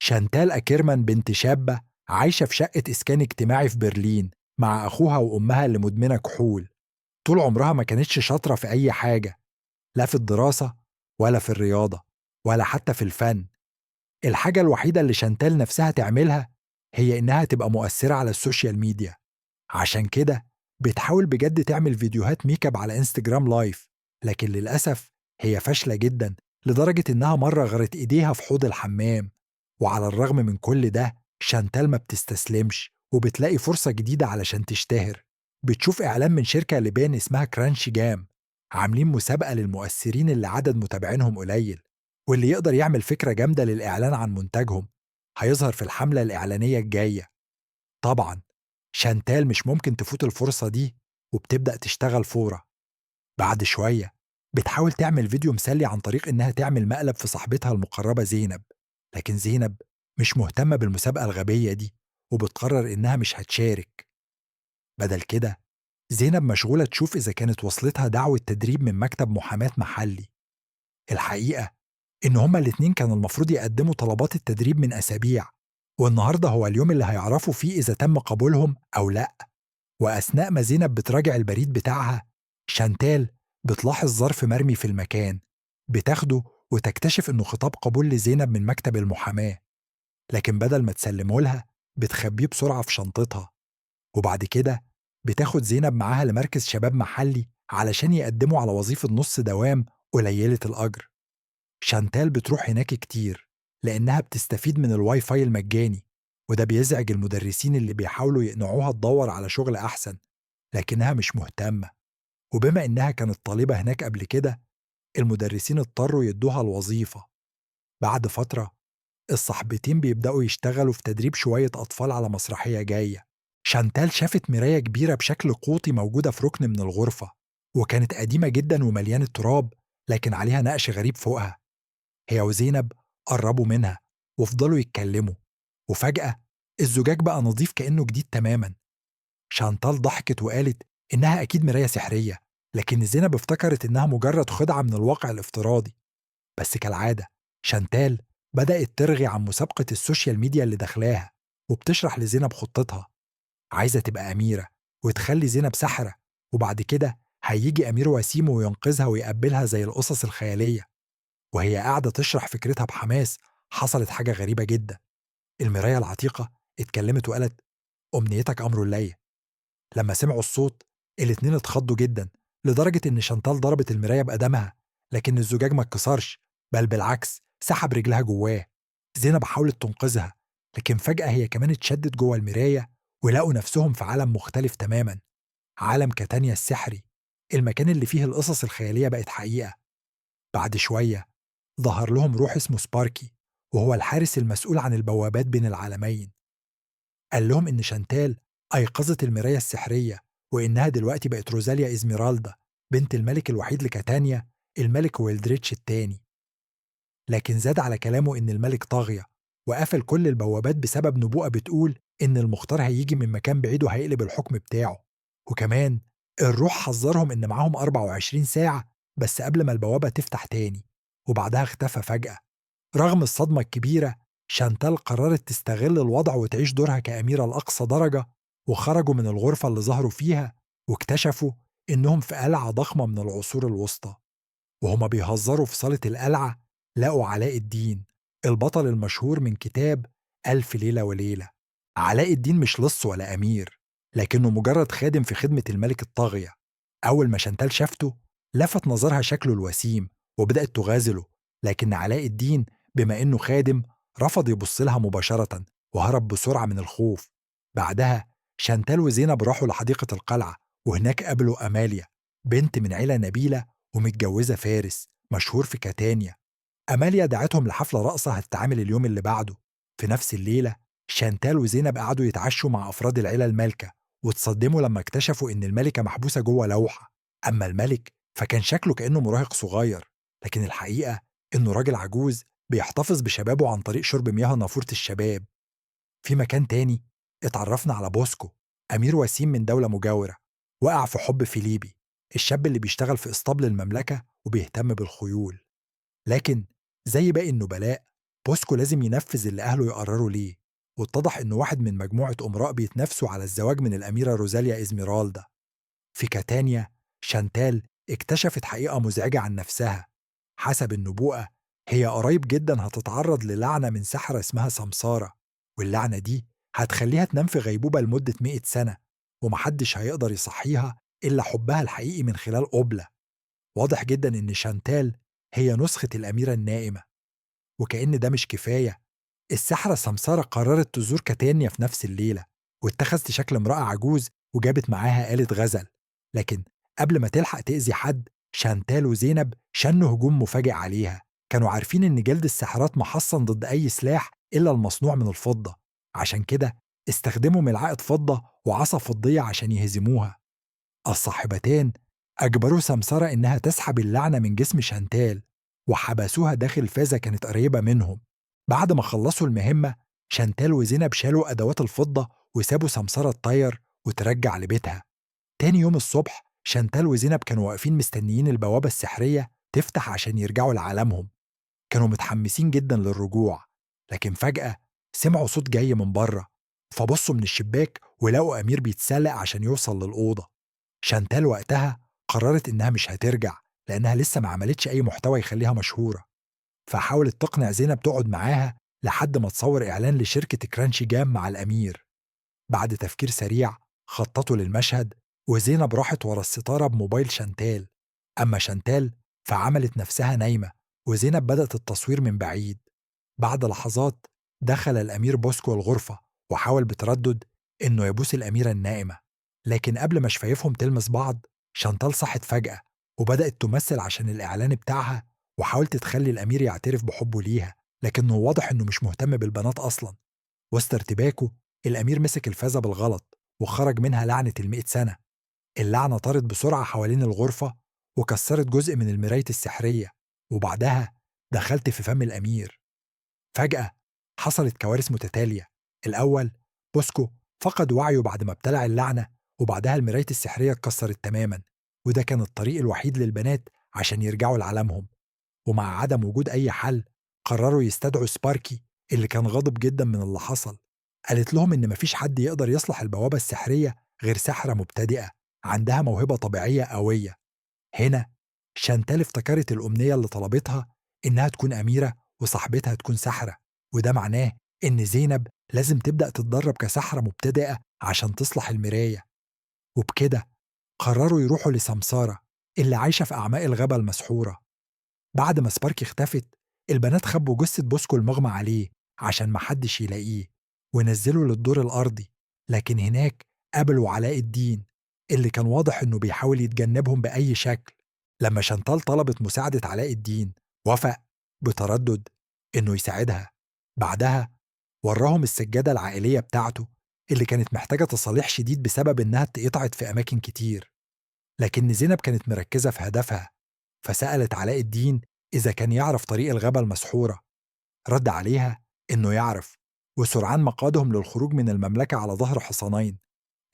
شانتال أكيرمان بنت شابة عايشة في شقة إسكان اجتماعي في برلين مع أخوها وأمها اللي مدمنة كحول. طول عمرها ما كانتش شاطرة في أي حاجة، لا في الدراسة ولا في الرياضة ولا حتى في الفن. الحاجة الوحيدة اللي شانتال نفسها تعملها هي إنها تبقى مؤثرة على السوشيال ميديا. عشان كده بتحاول بجد تعمل فيديوهات ميك اب على انستجرام لايف، لكن للأسف هي فاشلة جدا، لدرجة إنها مرة غرت إيديها في حوض الحمام. وعلى الرغم من كل ده شانتال ما بتستسلمش وبتلاقي فرصة جديدة علشان تشتهر. بتشوف إعلان من شركة لبان اسمها كرانش جام، عاملين مسابقة للمؤثرين اللي عدد متابعينهم قليل، واللي يقدر يعمل فكرة جامدة للإعلان عن منتجهم هيظهر في الحملة الإعلانية الجاية. طبعا شانتال مش ممكن تفوت الفرصة دي، وبتبدأ تشتغل فورا. بعد شوية بتحاول تعمل فيديو مسلي عن طريق إنها تعمل مقلب في صاحبتها المقربة زينب، لكن زينب مش مهتمة بالمسابقة الغبية دي وبتقرر إنها مش هتشارك. بدل كده زينب مشغولة تشوف إذا كانت وصلتها دعوة تدريب من مكتب محاماة محلي. الحقيقة إن هما الاتنين كانوا المفروض يقدموا طلبات التدريب من أسابيع، والنهاردة هو اليوم اللي هيعرفوا فيه إذا تم قبولهم أو لأ. وأثناء ما زينب بتراجع البريد بتاعها، شانتال بتلاحظ ظرف مرمي في المكان، بتاخده وتكتشف إنه خطاب قبول لزينب من مكتب المحاماة، لكن بدل ما تسلمه لها بتخبيه بسرعة في شنطتها. وبعد كده بتاخد زينب معاها لمركز شباب محلي علشان يقدموا على وظيفة نص دوام قليلة الأجر. شانتال بتروح هناك كتير لأنها بتستفيد من الواي فاي المجاني، وده بيزعج المدرسين اللي بيحاولوا يقنعوها تدور على شغل أحسن، لكنها مش مهتمة. وبما إنها كانت طالبة هناك قبل كده، المدرسين اضطروا يدوها الوظيفة. بعد فترة الصحبتين بيبدأوا يشتغلوا في تدريب شوية أطفال على مسرحية جاية. شانتال شافت مراية كبيرة بشكل قوطي موجودة في ركن من الغرفة، وكانت قديمة جدا ومليانة تراب، لكن عليها نقش غريب فوقها. هي وزينب قربوا منها وفضلوا يتكلموا، وفجأة الزجاج بقى نظيف كأنه جديد تماما. شانتال ضحكت وقالت إنها أكيد مراية سحرية، لكن زينب افتكرت إنها مجرد خدعة من الواقع الافتراضي. بس كالعادة شانتال بدأت ترغي عن مسابقة السوشيال ميديا اللي دخلاها، وبتشرح لزينب خطتها. عايزة تبقى أميرة وتخلي زينب سحرة، وبعد كده هيجي أمير وسيم وينقذها ويقبلها زي القصص الخيالية. وهي قاعدة تشرح فكرتها بحماس، حصلت حاجة غريبة جدا. المراية العتيقة اتكلمت وقالت: أمنيتك أمر ليا. لما سمعوا الصوت الاتنين اتخضوا جدا، لدرجة إن شانتال ضربت المراية بقدمها، لكن الزجاج ما اتكسرش، بل بالعكس سحب رجلها جواه. زينب حاولت تنقذها، لكن فجأة هي كمان اتشدت جوه المراية، ولقوا نفسهم في عالم مختلف تماما، عالم كاتانيا السحري، المكان اللي فيه القصص الخيالية بقت حقيقة. بعد شوية ظهر لهم روح اسمه سباركي، وهو الحارس المسؤول عن البوابات بين العالمين. قال لهم إن شانتال أيقظت المراية السحرية، وإنها دلوقتي بقت روزاليا إزميرالدا، بنت الملك الوحيد لكاتانيا، الملك ويلدريتش الثاني. لكن زاد على كلامه إن الملك طاغية، وقفل كل البوابات بسبب نبوءة بتقول إن المختار هيجي من مكان بعيد وهيقلب الحكم بتاعه. وكمان الروح حذرهم إن معاهم 24 ساعة بس قبل ما البوابة تفتح تاني، وبعدها اختفى فجأة. رغم الصدمة الكبيرة، شانتال قررت تستغل الوضع وتعيش دورها كأميرة لأقصى درجة. وخرجوا من الغرفة اللي ظهروا فيها واكتشفوا إنهم في قلعة ضخمة من العصور الوسطى. وهما بيهزروا في صالة القلعة لقوا علاء الدين، البطل المشهور من كتاب ألف ليلة وليلة. علاء الدين مش لص ولا أمير، لكنه مجرد خادم في خدمة الملك الطاغية. أول ما شانتال شافته لفت نظرها شكله الوسيم وبدأت تغازله، لكن علاء الدين بما إنه خادم رفض يبص لها مباشرة وهرب بسرعة من الخوف. بعدها شانتال وزينب راحوا لحديقة القلعة، وهناك قابلوا أماليا، بنت من عيلة نبيلة ومتجوزة فارس مشهور في كاتانيا. أماليا دعتهم لحفلة رقصة هتتعمل اليوم اللي بعده. في نفس الليلة شانتال وزينب قعدوا يتعشوا مع أفراد العيلة المالكة، واتصدموا لما اكتشفوا إن الملكة محبوسة جوه لوحة. أما الملك فكان شكله كأنه مراهق صغير، لكن الحقيقة إنه راجل عجوز بيحتفظ بشبابه عن طريق شرب مياه نافورة الشباب. في مكان تاني اتعرفنا على بوسكو، أمير وسيم من دولة مجاورة، وقع في حب فيليبي، الشاب اللي بيشتغل في اسطبل المملكة وبيهتم بالخيول. لكن زي باقي النبلاء بوسكو لازم ينفذ اللي أهله يقرروا ليه، واتضح إنه واحد من مجموعة أمراء بيتنافسوا على الزواج من الأميرة روزاليا إزميرالدا. في كاتانيا، شانتال اكتشفت حقيقة مزعجة عن نفسها. حسب النبوءة، هي قريب جدا هتتعرض للعنة من سحرة اسمها سمسارة، واللعنة دي هتخليها تنام في غيبوبة لمدة 100 سنة، ومحدش هيقدر يصحيها إلا حبها الحقيقي من خلال قبلة. واضح جدا إن شانتال هي نسخة الأميرة النائمة. وكأن ده مش كفاية، السحرة سمسارة قررت تزور كاتانيا في نفس الليلة، واتخذت شكل امرأة عجوز وجابت معاها آلة غزل. لكن قبل ما تلحق تأذي حد، شانتال وزينب شنوا هجوم مفاجئ عليها. كانوا عارفين إن جلد الساحرات محصن ضد أي سلاح إلا المصنوع من الفضة، عشان كده استخدموا ملعقة فضة وعصا فضية عشان يهزموها. الصاحبتان أجبروا سمسرة إنها تسحب اللعنة من جسم شانتال، وحبسوها داخل فازة كانت قريبة منهم. بعد ما خلصوا المهمة، شانتال وزينب شالوا أدوات الفضة وسابوا سمسرة تطير وترجع لبيتها. تاني يوم الصبح، شانتال وزينب كانوا واقفين مستنيين البوابة السحرية تفتح عشان يرجعوا لعالمهم. كانوا متحمسين جدا للرجوع، لكن فجأة سمعوا صوت جاي من بره، فبصوا من الشباك ولقوا أمير بيتسلق عشان يوصل للأوضة. شانتال وقتها قررت إنها مش هترجع، لأنها لسه ما عملتش أي محتوى يخليها مشهورة. فحاولت تقنع زينب تقعد معاها لحد ما تصور إعلان لشركة كرانشي جام مع الأمير. بعد تفكير سريع خططوا للمشهد، وزينب راحت ورا الستارة بموبايل شانتال. أما شانتال فعملت نفسها نايمة، وزينب بدأت التصوير من بعيد. بعد لحظات دخل الأمير بوسكو الغرفة، وحاول بتردد إنه يبوس الأميرة النائمة. لكن قبل ما شفايفهم تلمس بعض، شانتال صحت فجأة وبدأت تمثل عشان الإعلان بتاعها، وحاولت تخلي الأمير يعترف بحبه ليها، لكنه واضح إنه مش مهتم بالبنات أصلا. وسط ارتباكه، الأمير مسك الفازة بالغلط وخرج منها لعنة 100 سنة. اللعنة طارت بسرعة حوالين الغرفة وكسرت جزء من المراية السحرية، وبعدها دخلت في فم الأمير. فجأة حصلت كوارث متتالية. الأول، بوسكو فقد وعيه بعد ما ابتلع اللعنة، وبعدها المراية السحرية اتكسرت تماما، وده كان الطريق الوحيد للبنات عشان يرجعوا لعالمهم. ومع عدم وجود أي حل، قرروا يستدعوا سباركي اللي كان غاضب جدا من اللي حصل. قالت لهم إن مفيش حد يقدر يصلح البوابة السحرية غير ساحرة مبتدئة عندها موهبة طبيعية قوية. هنا شانتال افتكرت الأمنية اللي طلبتها، إنها تكون أميرة وصاحبتها تكون ساحرة، وده معناه إن زينب لازم تبدأ تتدرب كساحرة مبتدئة عشان تصلح المراية. وبكده قرروا يروحوا لسمسارة اللي عايشة في أعماق الغابة المسحورة. بعد ما سباركي اختفت، البنات خبوا جثة بوسكو المغمى عليه عشان محدش يلاقيه، ونزلوا للدور الأرضي. لكن هناك قابلوا علاء الدين اللي كان واضح إنه بيحاول يتجنبهم بأي شكل. لما شانتال طلبت مساعدة علاء الدين، وافق بتردد إنه يساعدها. بعدها وراهم السجادة العائلية بتاعته اللي كانت محتاجة تصاليح شديد بسبب إنها اتقطعت في أماكن كتير. لكن زينب كانت مركزة في هدفها، فسألت علاء الدين إذا كان يعرف طريق الغابة المسحورة. رد عليها إنه يعرف، وسرعان ما قادهم للخروج من المملكة على ظهر حصانين.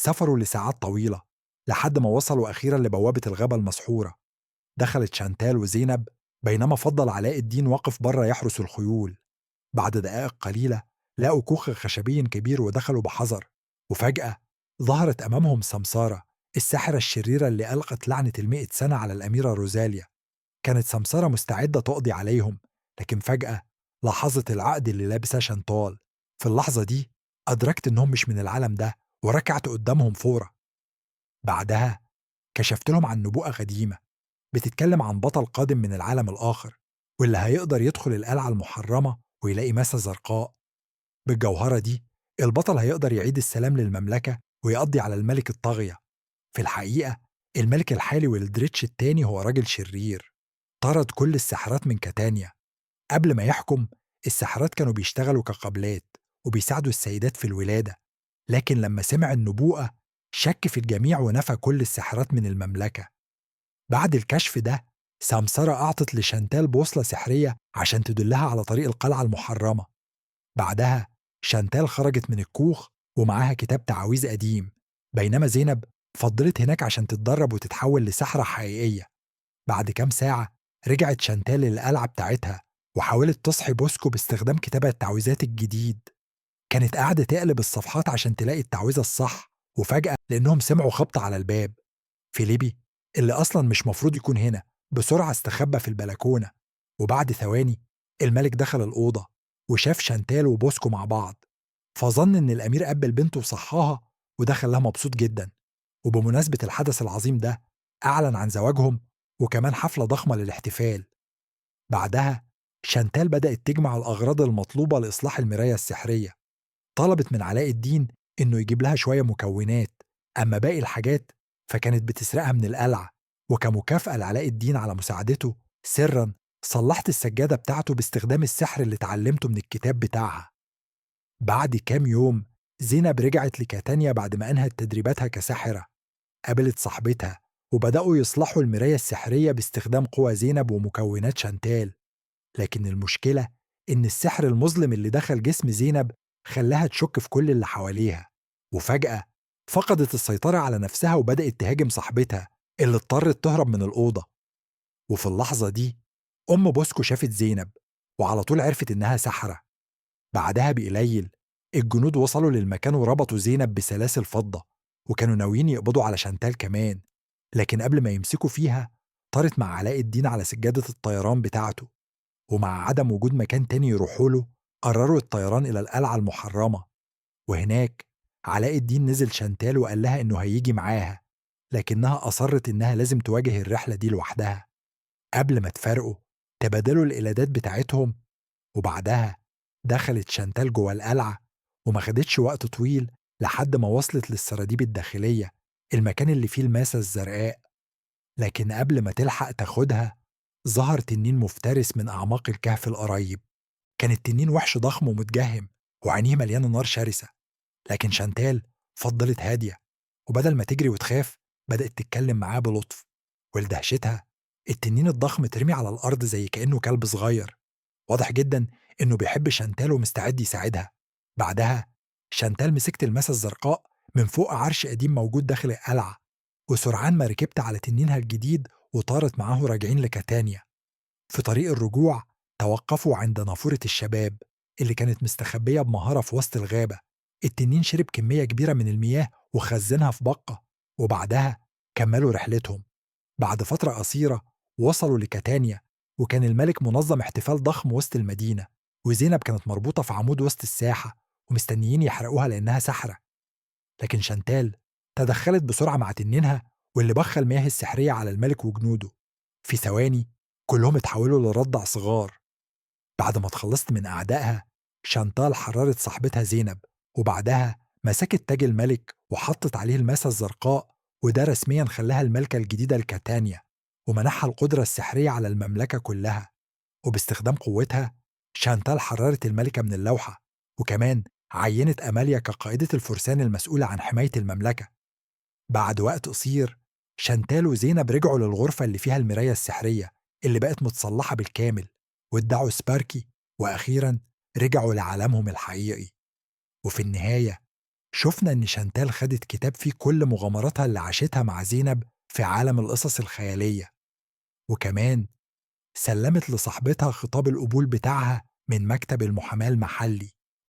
سافروا لساعات طويلة لحد ما وصلوا أخيرا لبوابة الغابة المسحورة. دخلت شانتال وزينب، بينما فضل علاء الدين واقف بره يحرس الخيول. بعد دقائق قليلة لقوا كوخ خشبي كبير ودخلوا بحذر، وفجأة ظهرت أمامهم سمسارة الساحرة الشريرة اللي ألقت لعنة 100 سنة على الأميرة روزاليا. كانت سمسارة مستعدة تقضي عليهم، لكن فجأة لاحظت العقد اللي لابسه شانتال. في اللحظة دي أدركت إنهم مش من العالم ده، وركعت قدامهم فورا. بعدها كشفت لهم عن نبوءة قديمة بتتكلم عن بطل قادم من العالم الآخر، واللي هيقدر يدخل القلعة المحرمة ويلاقي مسا زرقاء. بالجوهرة دي البطل هيقدر يعيد السلام للمملكة ويقضي على الملك الطاغية. في الحقيقة الملك الحالي والدريتش التاني هو راجل شرير طرد كل الساحرات من كاتانيا. قبل ما يحكم، الساحرات كانوا بيشتغلوا كقبلات وبيساعدوا السيدات في الولادة، لكن لما سمع النبوءة شك في الجميع ونفى كل الساحرات من المملكة. بعد الكشف ده، سمسرة أعطت لشانتال بوصلة سحرية عشان تدلها على طريق القلعة المحرمة. بعدها شانتال خرجت من الكوخ ومعاها كتاب تعاويذ قديم، بينما زينب فضلت هناك عشان تتدرب وتتحول لساحرة حقيقية. بعد كام ساعة رجعت شانتال للقلعة بتاعتها وحاولت تصحي بوسكو باستخدام كتاب التعويذات الجديد. كانت قاعدة تقلب الصفحات عشان تلاقي التعويذة الصح، وفجأة لأنهم سمعوا خبط على الباب. فيليبي اللي أصلا مش مفروض يكون هنا بسرعة استخبى في البلكونة، وبعد ثواني الملك دخل الأوضة وشاف شانتال وبوسكو مع بعض، فظن إن الأمير قبل بنته وصحاها، وده خلاها مبسوط جدا. وبمناسبة الحدث العظيم ده أعلن عن زواجهم، وكمان حفلة ضخمة للاحتفال. بعدها شانتال بدأت تجمع الأغراض المطلوبة لإصلاح المراية السحرية. طلبت من علاء الدين إنه يجيب لها شوية مكونات، أما باقي الحاجات فكانت بتسرقها من القلعة. وكمكافأة لعلاء الدين على مساعدته سرًا صلحت السجادة بتاعته باستخدام السحر اللي اتعلمته من الكتاب بتاعها. بعد كام يوم زينب رجعت لكاتانيا بعد ما أنهت تدريباتها كساحرة. قابلت صاحبتها وبدأوا يصلحوا المراية السحرية باستخدام قوى زينب ومكونات شانتال. لكن المشكلة إن السحر المظلم اللي دخل جسم زينب خلاها تشك في كل اللي حواليها، وفجأة فقدت السيطرة على نفسها وبدأت تهاجم صاحبتها اللي اضطرت تهرب من الأوضة. وفي اللحظة دي أم بوسكو شافت زينب وعلى طول عرفت إنها سحرة. بعدها بقليل الجنود وصلوا للمكان وربطوا زينب بسلاسل فضة، وكانوا ناويين يقبضوا على شانتال كمان. لكن قبل ما يمسكوا فيها طارت مع علاء الدين على سجادة الطيران بتاعته، ومع عدم وجود مكان تاني يروحوا له قرروا الطيران إلى القلعة المحرمة. وهناك علاء الدين نزل شانتال وقال لها إنه هيجي معاها، لكنها أصرت إنها لازم تواجه الرحلة دي لوحدها. قبل ما تفارقوا تبادلوا الإيلادات بتاعتهم، وبعدها دخلت شانتال جوه القلعة، وما خدتش وقت طويل لحد ما وصلت للسراديب الداخلية، المكان اللي فيه الماسة الزرقاء. لكن قبل ما تلحق تاخدها ظهر تنين مفترس من أعماق الكهف القريب. كان التنين وحش ضخم ومتجهم وعينيه مليانة نار شرسة. لكن شانتال فضلت هادية، وبدل ما تجري وتخاف بدأت تتكلم معاه بلطف. ولدهشتها التنين الضخم ترمي على الأرض زي كأنه كلب صغير، واضح جدا إنه بيحب شانتال ومستعد يساعدها. بعدها شانتال مسكت الماسة الزرقاء من فوق عرش قديم موجود داخل القلعة، وسرعان ما ركبت على تنينها الجديد وطارت معاه راجعين لكاتانيا. في طريق الرجوع توقفوا عند نافورة الشباب اللي كانت مستخبية بمهارة في وسط الغابة. التنين شرب كمية كبيرة من المياه وخزنها في بقة، وبعدها كملوا رحلتهم. بعد فترة قصيرة وصلوا لكاتانيا، وكان الملك منظم احتفال ضخم وسط المدينة، وزينب كانت مربوطة في عمود وسط الساحة ومستنيين يحرقوها لأنها سحرة. لكن شانتال تدخلت بسرعة مع تنينها واللي بخ المياه السحرية على الملك وجنوده. في ثواني كلهم اتحولوا لرضع صغار. بعد ما اتخلصت من أعدائها شانتال حررت صاحبتها زينب، وبعدها مسكت تاج الملك وحطت عليه الماسة الزرقاء، وده رسميا خلاها الملكة الجديدة لكاتانيا ومنحها القدرة السحرية على المملكة كلها. وباستخدام قوتها شانتال حررت الملكة من اللوحة، وكمان عينت أماليا كقائدة الفرسان المسؤولة عن حماية المملكة. بعد وقت قصير شانتال وزينب رجعوا للغرفة اللي فيها المراية السحرية اللي بقت متصلحة بالكامل، وادعوا سباركي، وأخيرا رجعوا لعالمهم الحقيقي. وفي النهاية شفنا إن شانتال خدت كتاب فيه كل مغامراتها اللي عاشتها مع زينب في عالم القصص الخيالية، وكمان سلمت لصاحبتها خطاب القبول بتاعها من مكتب المحاماة المحلي.